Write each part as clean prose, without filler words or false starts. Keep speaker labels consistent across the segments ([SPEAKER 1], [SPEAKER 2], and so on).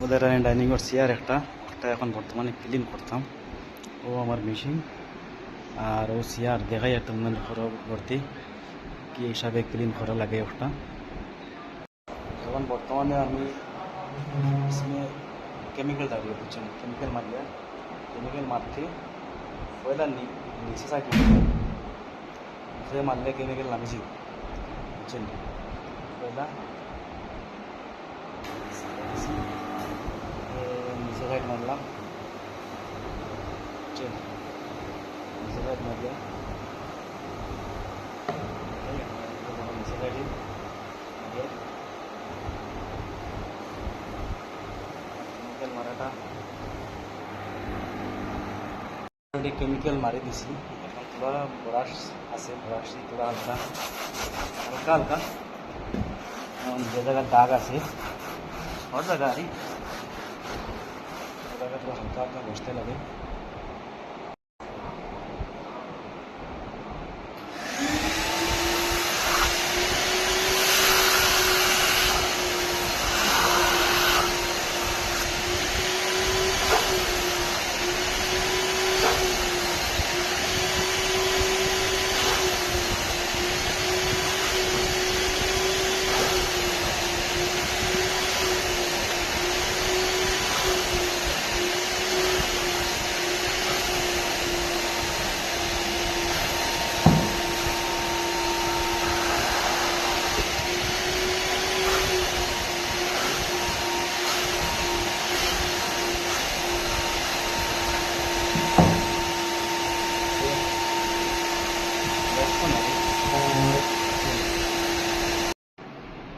[SPEAKER 1] ওদের ডাইনিং ওর চেয়ার একটা এখন বর্তমানে ক্লিন করতাম। ও আমার মেশিন আর ও চেয়ার দেখাই একটা মানে পরবর্তী কি হিসাবে ক্লিন করা লাগে ওটা। এখন বর্তমানে আমি কেমিক্যাল ডালিয়ে বুঝছেন, কেমিক্যাল মারতে পয়লা নিচে সাইড মারলে কেমিক্যাল নামিছি বুঝছেন। পয়লা নিচে সাইড মারলাম বুঝছেন, নিচে সাইড মারলে নিচে সাইডে কেমিক্যাল মারাটা কেমিক্যাল মারি দিছি। এখন থোড়া ব্রাশ আছে, ব্রাশ থোড়া হালকা হালকা হালকা যে জায়গায় দাগ আছে সব জায়গায় थोड़ा हल्का हल्का घसते लगे।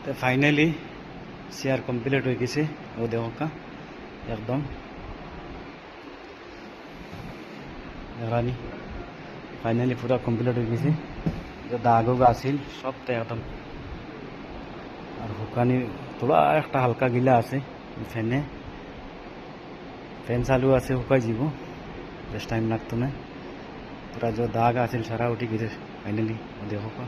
[SPEAKER 1] तो फाइनली शेयर कम्प्लीट हो गई वो देखो का एकदम रानी फाइनली पूरा कम्प्लीट हो गई। जो दाग आसिल सब तो एकदम और हुकानी थोड़ा एक हल्का गिला आसे फैने फैन चालू आसे हुकाई जीव बेस्ट टाइम लगता ना। पूरा जो दाग आसिल सारा उठी गई फाइनली देखो का।